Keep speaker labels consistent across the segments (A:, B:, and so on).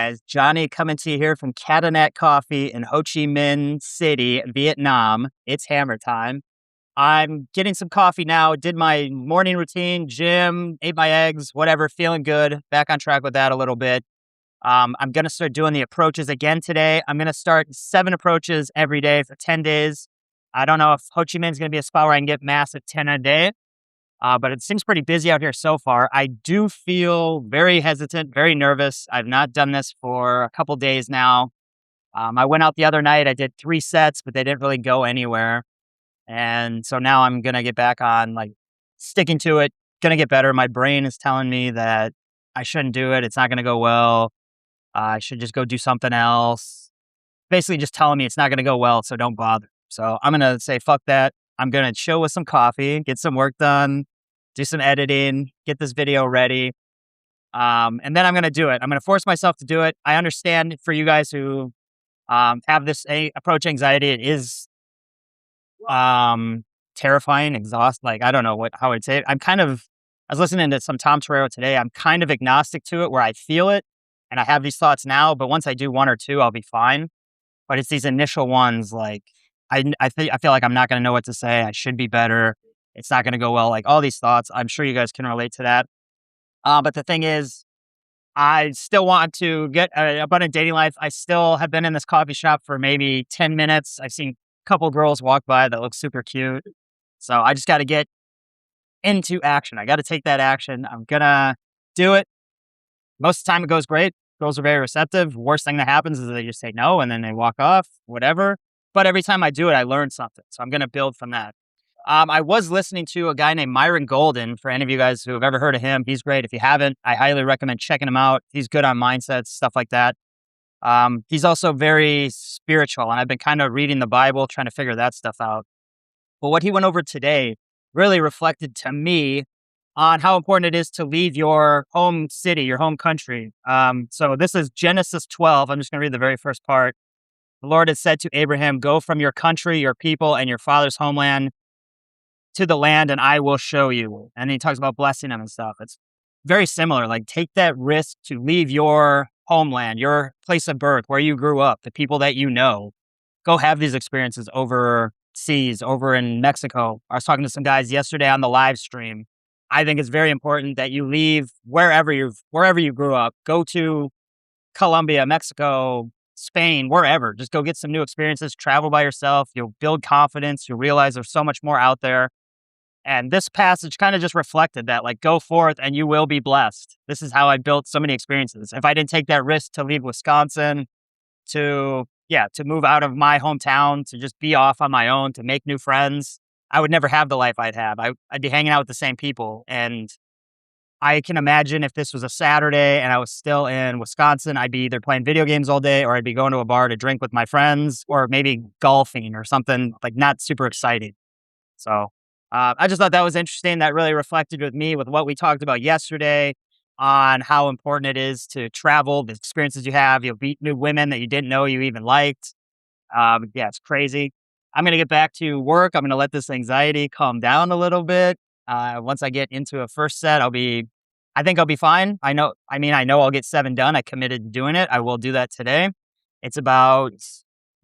A: guys? Johnny coming to you here from Catanat Coffee in Ho Chi Minh City, Vietnam. It's hammer time. I'm getting some coffee now. Did my morning routine, gym, ate my eggs, whatever, feeling good. Back on track with that a little bit. I'm going to start doing the approaches again today. I'm going to start 7 approaches every day for 10 days. I don't know if Ho Chi Minh is going to be a spot where I can get massive 10 a day. But it seems pretty busy out here so far. I do feel very hesitant, very nervous. I've not done this for a couple days now. I went out the other night. I did 3 sets, but they didn't really go anywhere. And so now I'm going to get back on like sticking to it, going to get better. My brain is telling me that I shouldn't do it. It's not going to go well. I should just go do something else. Basically just telling me it's not going to go well, so don't bother. So I'm going to say, fuck that. I'm going to chill with some coffee, get some work done, do some editing, get this video ready. And then I'm going to do it. I'm going to force myself to do it. I understand for you guys who have this approach anxiety, it is terrifying, exhausting. Like, I don't know how I'd say it. I was listening to some Tom Torero today. I'm kind of agnostic to it where I feel it and I have these thoughts now, but once I do 1 or 2, I'll be fine. But it's these initial ones, like, I feel like I'm not going to know what to say. I should be better. It's not going to go well. Like all these thoughts. I'm sure you guys can relate to that. But the thing is, I still want to get an abundant dating life. I still have been in this coffee shop for maybe 10 minutes. I've seen a couple girls walk by that look super cute. So I just got to get into action. I got to take that action. I'm going to do it. Most of the time it goes great. Girls are very receptive. Worst thing that happens is they just say no and then they walk off, whatever. But every time I do it, I learn something. So I'm going to build from that. I was listening to a guy named Myron Golden. For any of you guys who have ever heard of him, he's great. If you haven't, I highly recommend checking him out. He's good on mindsets, stuff like that. He's also very spiritual, and I've been kind of reading the Bible, trying to figure that stuff out. But what he went over today really reflected to me on how important it is to leave your home city, your home country. So this is Genesis 12. I'm just going to read the very first part. The Lord had said to Abraham, go from your country, your people, and your father's homeland to the land, and I will show you. And he talks about blessing him and stuff. It's very similar. Like, take that risk to leave your homeland, your place of birth, where you grew up, the people that you know. Go have these experiences overseas, over in Mexico. I was talking to some guys yesterday on the live stream. I think it's very important that you leave wherever you grew up. Go to Colombia, Mexico, Spain, wherever. Just go get some new experiences. Travel by yourself. You'll build confidence. You'll realize there's so much more out there. And this passage kind of just reflected that, like, go forth and you will be blessed. This is how I built so many experiences. If I didn't take that risk to leave Wisconsin, to move out of my hometown, to just be off on my own, to make new friends, I would never have the life I'd have. I'd be hanging out with the same people. And I can imagine if this was a Saturday and I was still in Wisconsin, I'd be either playing video games all day or I'd be going to a bar to drink with my friends or maybe golfing or something like not super exciting. So I just thought that was interesting. That really reflected with me with what we talked about yesterday on how important it is to travel, the experiences you have. You'll meet new women that you didn't know you even liked. Yeah, it's crazy. I'm going to get back to work. I'm going to let this anxiety calm down a little bit. Once I get into a first set, I think I'll be fine. I know I'll get 7 done. I committed to doing it. I will do that today. It's about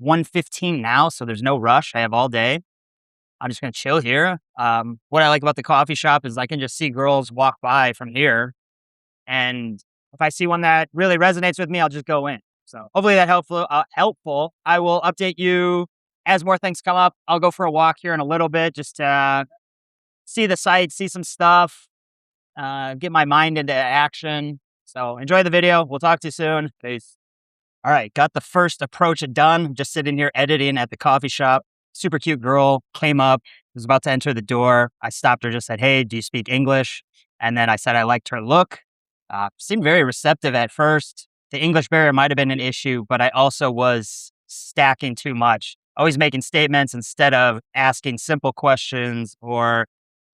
A: 1:15 now, so there's no rush. I have all day. I'm just going to chill here. What I like about the coffee shop is I can just see girls walk by from here. And if I see one that really resonates with me, I'll just go in. So hopefully that helpful. I will update you as more things come up. I'll go for a walk here in a little bit just to see the sights, see some stuff, get my mind into action. So enjoy the video. We'll talk to you soon. Peace. All right. Got the first approach done. Just sitting here editing at the coffee shop. Super cute girl came up, was about to enter the door. I stopped her, just said, hey, do you speak English? And then I said I liked her look. Seemed very receptive at first. The English barrier might have been an issue, but I also was stacking too much. Always making statements instead of asking simple questions or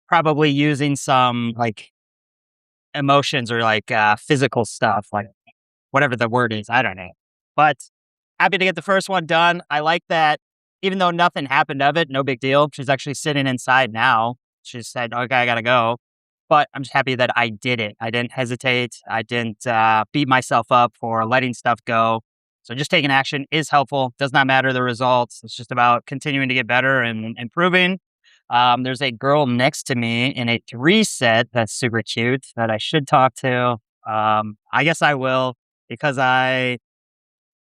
A: probably using some like emotions or like physical stuff, like whatever the word is. I don't know. But happy to get the first one done. I like that. Even though nothing happened of it, no big deal. She's actually sitting inside now. She said, okay, I got to go. but I'm just happy that I did it. I didn't hesitate. I didn't beat myself up for letting stuff go. So just taking action is helpful. Does not matter the results. It's just about continuing to get better and improving. There's a girl next to me in a 3 set that's super cute that I should talk to. I guess I will because I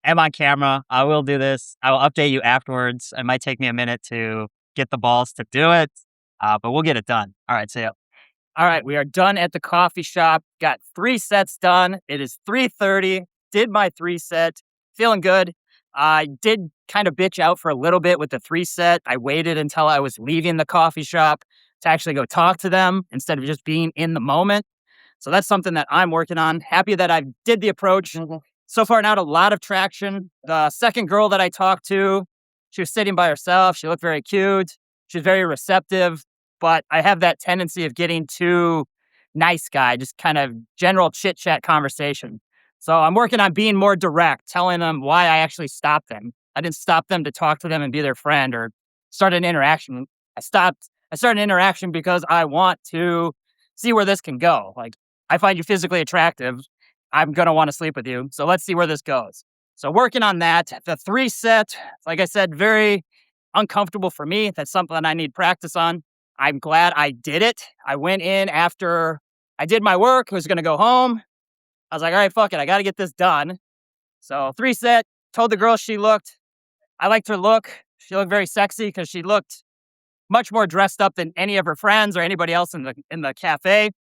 A: am on camera. I will do this. I will update you afterwards. It might take me a minute to get the balls to do it, but we'll get it done. All right, see ya. All right, we are done at the coffee shop. Got 3 sets done. It is 3:30. Did my 3 set. Feeling good. I did kind of bitch out for a little bit with the 3 set. I waited until I was leaving the coffee shop to actually go talk to them instead of just being in the moment. So that's something that I'm working on. Happy that I did the approach. So far, not a lot of traction. The second girl that I talked to, she was sitting by herself. She looked very cute. She was very receptive, but I have that tendency of getting too nice guy, just kind of general chit chat conversation. So I'm working on being more direct, telling them why I actually stopped them. I didn't stop them to talk to them and be their friend or start an interaction. I started an interaction because I want to see where this can go. Like, I find you physically attractive. I'm going to want to sleep with you. So let's see where this goes. So working on that. The 3 set, like I said, very uncomfortable for me. That's something I need practice on. I'm glad I did it. I went in after I did my work, was going to go home. I was like, all right, fuck it. I got to get this done. So 3 set, told the girl I liked her look. She looked very sexy because she looked much more dressed up than any of her friends or anybody else in the cafe.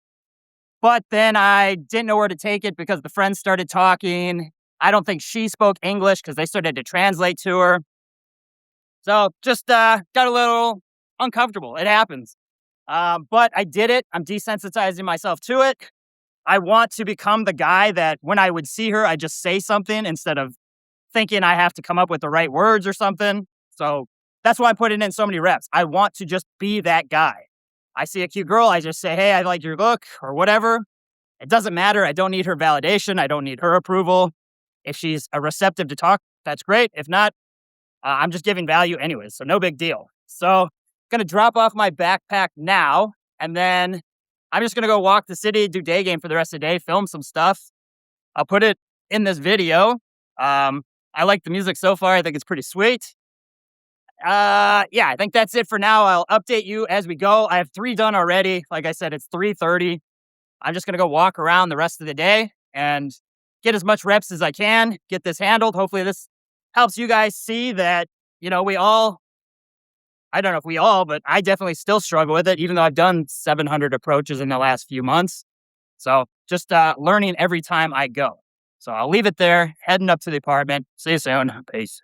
A: But then I didn't know where to take it because the friends started talking. I don't think she spoke English because they started to translate to her. So just got a little uncomfortable. It happens. But I did it. I'm desensitizing myself to it. I want to become the guy that when I would see her, I just say something instead of thinking I have to come up with the right words or something. So that's why I'm putting in so many reps. I want to just be that guy. I see a cute girl, I just say, hey, I like your look or whatever. It doesn't matter. I don't need her validation. I don't need her approval. If she's receptive to talk, that's great. If not, I'm just giving value anyways. So no big deal. So I'm going to drop off my backpack now. And then I'm just going to go walk the city, do day game for the rest of the day, film some stuff. I'll put it in this video. I like the music so far. I think it's pretty sweet. Yeah, I think that's it for now. I'll update you as we go. I have 3 done already. Like I said, it's 3:30. I'm just going to go walk around the rest of the day and get as much reps as I can, get this handled. Hopefully this helps you guys see that, I don't know if we all, but I definitely still struggle with it, even though I've done 700 approaches in the last few months. So just learning every time I go. So I'll leave it there, heading up to the apartment. See you soon. Peace.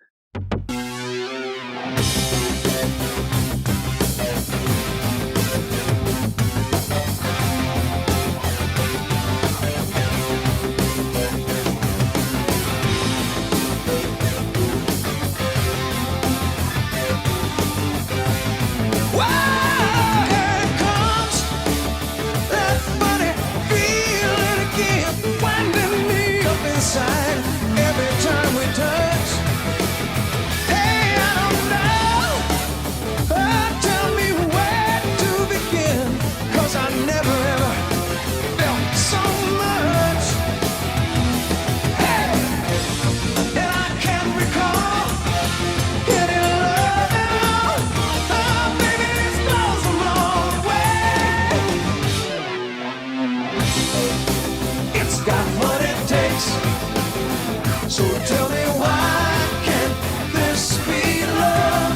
B: Every time we touch, hey, I don't know. Tell me where to begin, 'cause I never ever felt so much. Hey, and I can't recall any love at all. Oh, baby, this blows them all away. It's got what it takes. So tell me why can't this be love?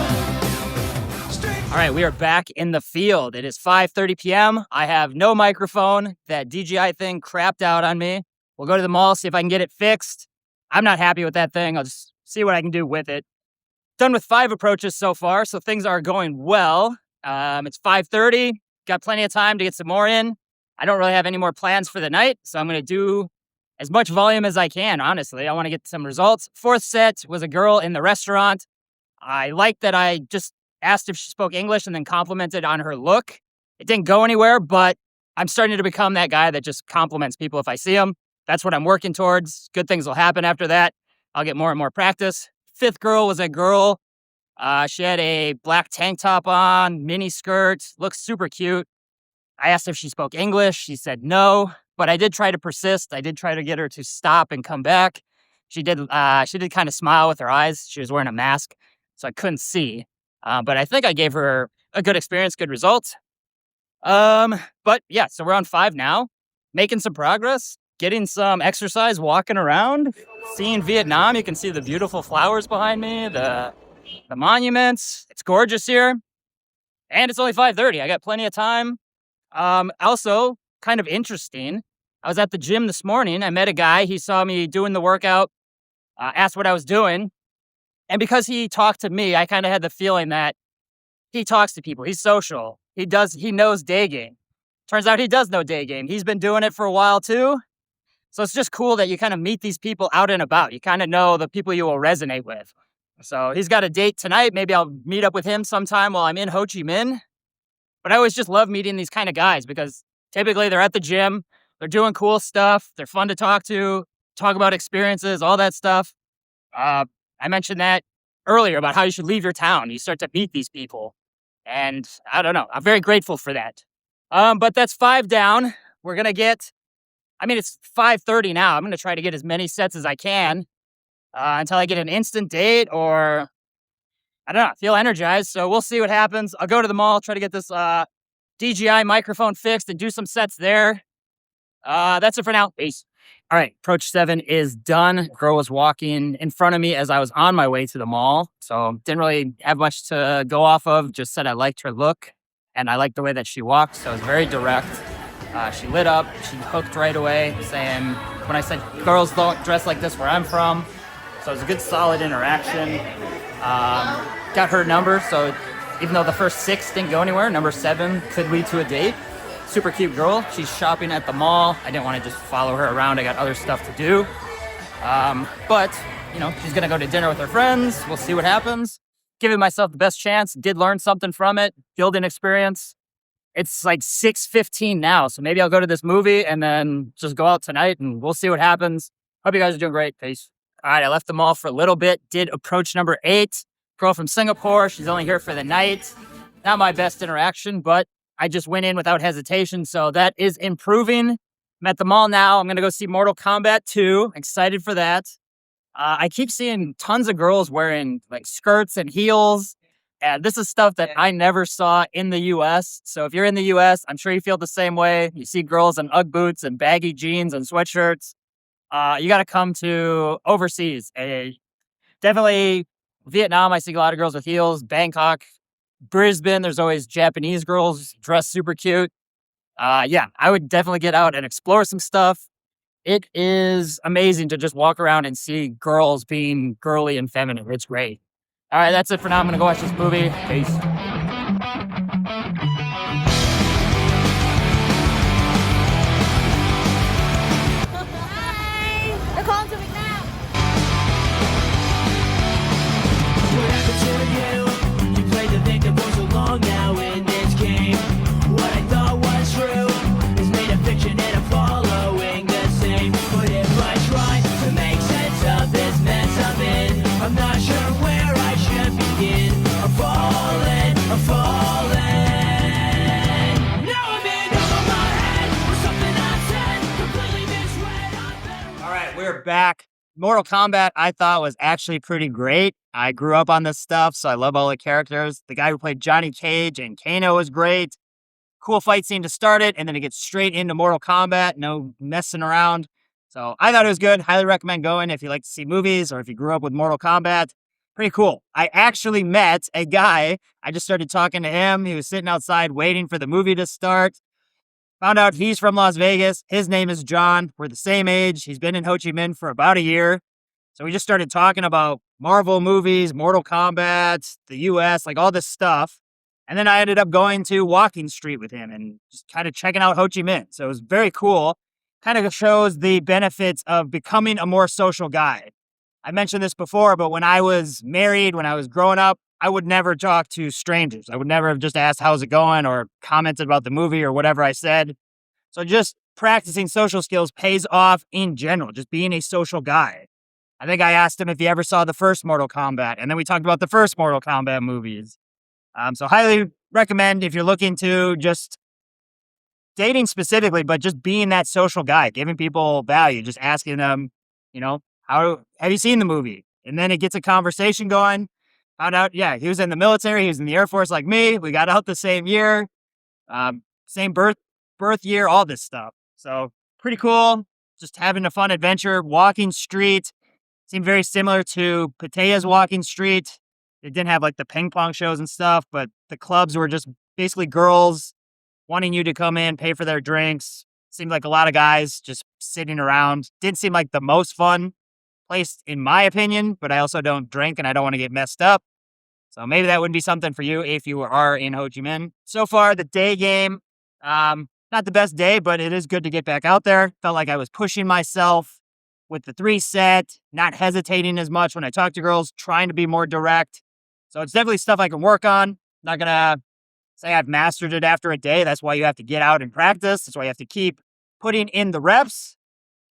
A: All right, we are back in the field. It is 5:30 p.m. I have no microphone. That DJI thing crapped out on me. We'll go to the mall, see if I can get it fixed. I'm not happy with that thing. I'll just see what I can do with it. Done with 5 approaches so far, so things are going well. It's 5:30. Got plenty of time to get some more in. I don't really have any more plans for the night, so I'm going to do as much volume as I can, honestly. I want to get some results. 4th set was a girl in the restaurant. I liked that I just asked if she spoke English and then complimented on her look. It didn't go anywhere, but I'm starting to become that guy that just compliments people if I see them. That's what I'm working towards. Good things will happen after that. I'll get more and more practice. 5th girl was a girl. She had a black tank top on, mini skirt, looks super cute. I asked if she spoke English. She said no, but I did try to persist. I did try to get her to stop and come back. She did. She did kind of smile with her eyes. She was wearing a mask, so I couldn't see. But I think I gave her a good experience, good results. But yeah, so we're on 5 now, making some progress, getting some exercise, walking around, seeing Vietnam. You can see the beautiful flowers behind me, the monuments. It's gorgeous here, and it's only 5:30. I got plenty of time. Also, kind of interesting. I was at the gym this morning. I met a guy. He saw me doing the workout, asked what I was doing, and because he talked to me, I kind of had the feeling that he talks to people. He's social. He knows day game. Turns out he does know day game. He's been doing it for a while too. So it's just cool that you kind of meet these people out and about. You kind of know the people you will resonate with. So he's got a date tonight. Maybe I'll meet up with him sometime while I'm in Ho Chi Minh. But I always just love meeting these kind of guys because typically they're at the gym, they're doing cool stuff, they're fun to talk about experiences, all that stuff. I mentioned that earlier about how you should leave your town. You start to meet these people. And I don't know, I'm very grateful for that. But that's 5 down. We're going to it's 5:30 now. I'm going to try to get as many sets as I can until I get an instant date or I don't know, feel energized. So we'll see what happens. I'll go to the mall, try to get this DJI microphone fixed and do some sets there. That's it for now. Peace. All right, approach 7 is done. Girl was walking in front of me as I was on my way to the mall. So didn't really have much to go off of. Just said I liked her look and I liked the way that she walked. So it was very direct. She lit up. She hooked right away, saying when I said girls don't dress like this where I'm from. So it was a good, solid interaction. Got her number. So even though the first 6 didn't go anywhere, number 7 could lead to a date. Super cute girl. She's shopping at the mall. I didn't want to just follow her around. I got other stuff to do. But, she's going to go to dinner with her friends. We'll see what happens. Giving myself the best chance. Did learn something from it. Building experience. It's like 6:15 now. So maybe I'll go to this movie and then just go out tonight and we'll see what happens. Hope you guys are doing great. Peace. All right. I left the mall for a little bit. Did approach number 8. Girl from Singapore. She's only here for the night. Not my best interaction, but I just went in without hesitation, so that is improving. I'm at the mall now. I'm going to go see Mortal Kombat 2. Excited for that. I keep seeing tons of girls wearing like skirts and heels, and this is stuff that I never saw in the U.S. So if you're in the U.S., I'm sure you feel the same way. You see girls in UGG boots and baggy jeans and sweatshirts. You got to come to overseas. Definitely Vietnam, I see a lot of girls with heels. Bangkok, Brisbane, there's always Japanese girls dressed super cute. I would definitely get out and explore some stuff. It is amazing to just walk around and see girls being girly and feminine. It's great. All right, that's it for now. I'm going to go watch this movie. Peace.
C: Hi! They're calling to me now.
B: What happened to you? You played the victim for so long now in this game. What I thought was true is made a fiction and I'm following the same. But if I try to make sense of this mess I'm in, I'm not sure where I should begin. I'm falling. Now I'm in over my head for something I said, completely misread.
A: All right, we're back. Mortal Kombat, I thought was actually pretty great. I grew up on this stuff, so I love all the characters. The guy who played Johnny Cage and Kano was great. Cool fight scene to start it, and then it gets straight into Mortal Kombat. No messing around. So I thought it was good. Highly recommend going if you like to see movies or if you grew up with Mortal Kombat. Pretty cool. I actually met a guy. I just started talking to him. He was sitting outside waiting for the movie to start. Found out he's from Las Vegas. His name is John. We're the same age. He's been in Ho Chi Minh for about a year. So we just started talking about Marvel movies, Mortal Kombat, the US, like all this stuff. And then I ended up going to Walking Street with him and just kind of checking out Ho Chi Minh. So it was very cool. Kind of shows the benefits of becoming a more social guy. I mentioned this before, but when I was married, when I was growing up, I would never talk to strangers. I would never have just asked, how's it going? Or commented about the movie or whatever I said. So just practicing social skills pays off in general, just being a social guy. I think I asked him if he ever saw the first Mortal Kombat, and then we talked about the first Mortal Kombat movies. So highly recommend if you're looking to just dating specifically, but just being that social guy, giving people value, just asking them, how have you seen the movie? And then it gets a conversation going. Found out, yeah, he was in the military, he was in the Air Force like me. We got out the same year, same birth year, all this stuff. So pretty cool. Just having a fun adventure, walking street. Seemed very similar to Pattaya's walking street. It didn't have like the ping pong shows and stuff, but the clubs were just basically girls wanting you to come in, pay for their drinks. Seemed like a lot of guys just sitting around. Didn't seem like the most fun place, in my opinion, but I also don't drink and I don't want to get messed up. So maybe that would be something for you if you are in Ho Chi Minh. So far, the day game, not the best day, but it is good to get back out there. Felt like I was pushing myself with the 3 set, not hesitating as much when I talk to girls, trying to be more direct. So it's definitely stuff I can work on. Not going to say I've mastered it after a day. That's why you have to get out and practice. That's why you have to keep putting in the reps.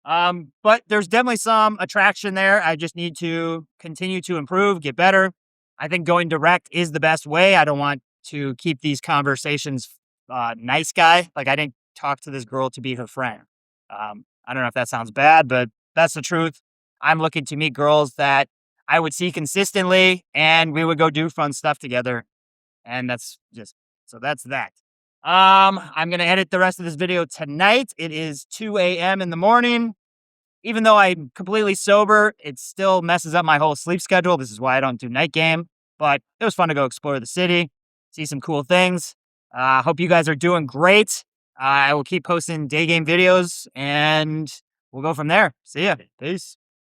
A: But there's definitely some attraction there. I just need to continue to improve, get better. I think going direct is the best way. I don't want to keep these conversations nice guy. Like I didn't talk to this girl to be her friend. I don't know if that sounds bad, but that's the truth. I'm looking to meet girls that I would see consistently and we would go do fun stuff together. And that's that. I'm going to edit the rest of this video tonight. It is 2 a.m. in the morning. Even though I'm completely sober, it still messes up my whole sleep schedule. This is why I don't do night game, but it was fun to go explore the city, see some cool things. Hope you guys are doing great. I will keep posting day game videos and we'll go from there. See ya. Peace.